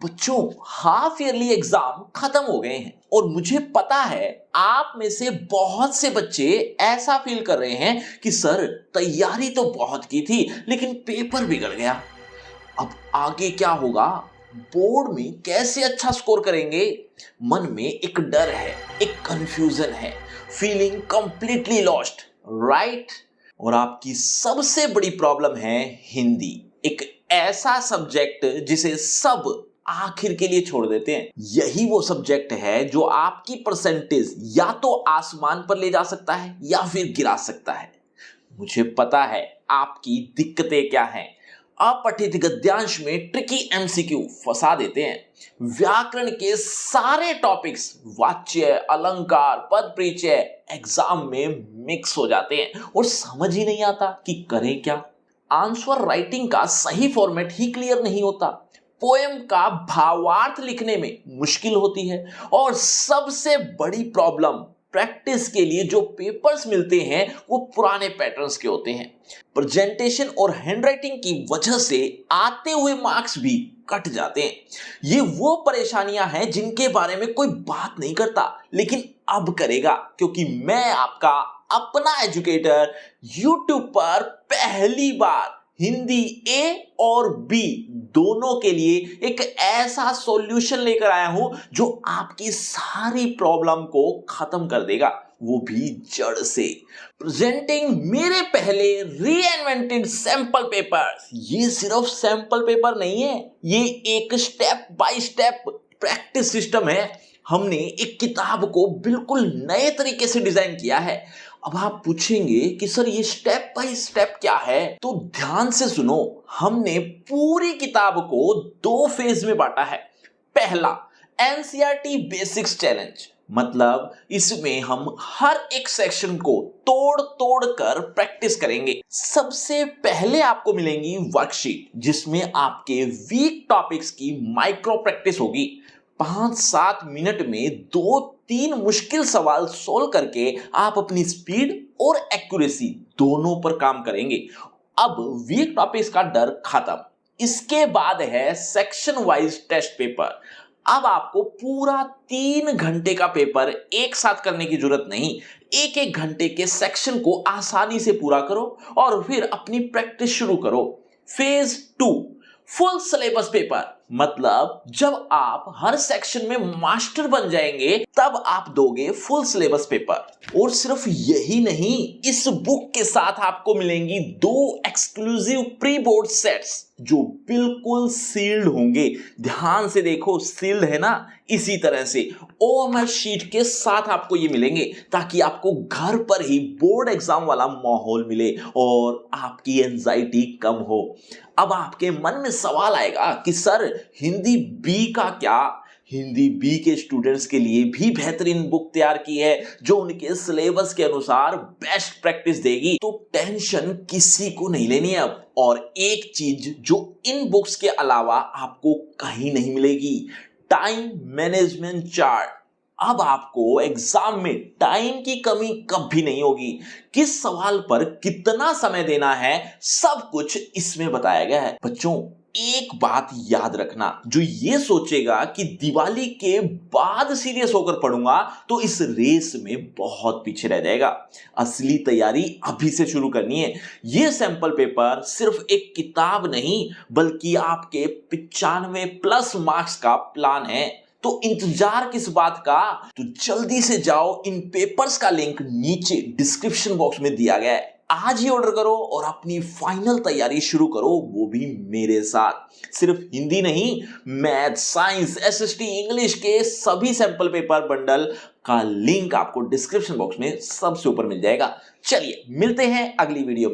बच्चों, half yearly exam खत्म हो गए हैं और मुझे पता है आप में से बहुत से बच्चे ऐसा फील कर रहे हैं कि सर तैयारी तो बहुत की थी लेकिन पेपर बिगड़ गया। अब आगे क्या होगा, बोर्ड में कैसे अच्छा स्कोर करेंगे। मन में एक डर है, एक कंफ्यूजन है, फीलिंग कंप्लीटली लॉस्ट, राइट। और आपकी सबसे बड़ी प्रॉब्लम है हिंदी, एक ऐसा सब्जेक्ट जिसे सब आखिर के लिए छोड़ देते हैं। यही वो सब्जेक्ट है जो आपकी परसेंटेज या तो आसमान पर ले जा सकता है या फिर गिरा सकता है। मुझे पता है आपकी दिक्कतें क्या हैं। अपठित गद्यांश में ट्रिकी एमसीक्यू फंसा देते हैं। व्याकरण के सारे टॉपिक्स, वाच्य, अलंकार, पद परिचय एग्जाम में मिक्स हो जाते हैं और समझ ही नहीं आता कि करें क्या। आंसर राइटिंग का सही फॉर्मेट ही क्लियर नहीं होता। पोएम का भावार्थ लिखने में मुश्किल होती है और सबसे बड़ी प्रॉब्लम, प्रैक्टिस के लिए जो पेपर्स मिलते हैं वो पुराने पैटर्न्स के होते हैं। प्रेजेंटेशन और हैंडराइटिंग की वजह से आते हुए मार्क्स भी कट जाते हैं। ये वो परेशानियां हैं जिनके बारे में कोई बात नहीं करता, लेकिन अब करेगा, क्योंकि मैं आपका अपना एजुकेटर YouTube पर पहली बार हिंदी ए और बी दोनों के लिए एक ऐसा सॉल्यूशन लेकर आया हूं जो आपकी सारी प्रॉब्लम को खत्म कर देगा, वो भी जड़ से। प्रेजेंटिंग मेरे पहले रीइन्वेंटेड सैंपल पेपर्स। ये सिर्फ सैंपल पेपर नहीं है, ये एक step by step practice system है। हमने एक किताब को बिल्कुल नए तरीके से डिजाइन किया है। अब आप पूछेंगे कि सर ये स्टेप बाय स्टेप क्या है, तो ध्यान से सुनो। हमने पूरी किताब को 2 फेज में बांटा है। पहला, एनसीईआरटी बेसिक्स चैलेंज, मतलब इसमें हम हर एक सेक्शन को तोड़ तोड़ कर प्रैक्टिस करेंगे। सबसे पहले आपको मिलेंगी वर्कशीट जिसमें आपके वीक टॉपिक्स की माइक्रो प्रैक्टिस होगी। 5-7 मिनट में 2-3 मुश्किल सवाल सोल्व करके आप अपनी स्पीड और एक्यूरेसी दोनों पर काम करेंगे। अब वीक टॉपिक्स का डर खत्म। इसके बाद है सेक्शन वाइज टेस्ट पेपर। अब आपको पूरा 3 घंटे का पेपर एक साथ करने की जरूरत नहीं। 1-1 घंटे के सेक्शन को आसानी से पूरा करो और फिर अपनी प्रैक्टिस शुरू करो। फेज 2, फुल सिलेबस पेपर, मतलब जब आप हर सेक्शन में मास्टर बन जाएंगे तब आप दोगे फुल सिलेबस पेपर। और सिर्फ यही नहीं, इस बुक के साथ आपको मिलेंगी 2 एक्सक्लूसिव प्री बोर्ड सेट्स जो बिल्कुल सील्ड होंगे। ध्यान से देखो, सील्ड है ना, इसी तरह से ओएमआर शीट के साथ आपको ये मिलेंगे ताकि आपको घर पर ही बोर्ड एग्जाम वाला माहौल मिले और आपकी एंजाइटी कम हो। अब आपके मन में सवाल आएगा कि सर हिंदी बी का क्या? हिंदी बी के स्टूडेंट्स के लिए भी बेहतरीन बुक तैयार की है जो उनके सिलेबस के अनुसार बेस्ट प्रैक्टिस देगी। तो टेंशन किसी को नहीं लेनी है अब। और एक चीज जो इन बुक्स के अलावा आपको कहीं नहीं मिलेगी, टाइम मैनेजमेंट चार्ट। अब आपको एग्जाम में टाइम की कमी कभी नहीं होगी। किस सवाल पर कितना समय देना है, सब कुछ इसमें बताया गया है। बच्चों, एक बात याद रखना, जो ये सोचेगा कि दिवाली के बाद सीरियस होकर पढ़ूंगा तो इस रेस में बहुत पीछे रह जाएगा। असली तैयारी अभी से शुरू करनी है। ये सैंपल पेपर सिर्फ एक किताब नहीं बल्कि आपके 95+ मार्क्स का प्लान है। तो इंतजार किस बात का? तो जल्दी से जाओ, इन पेपर्स का लिंक नीचे डिस्क्रिप्शन बॉक्स में दिया गया है। आज ही ऑर्डर करो और अपनी फाइनल तैयारी शुरू करो, वो भी मेरे साथ। सिर्फ हिंदी नहीं, मैथ, साइंस, एसएसटी, इंग्लिश के सभी सैंपल पेपर बंडल का लिंक आपको डिस्क्रिप्शन बॉक्स में सबसे ऊपर मिल जाएगा। चलिए मिलते हैं अगली वीडियो में।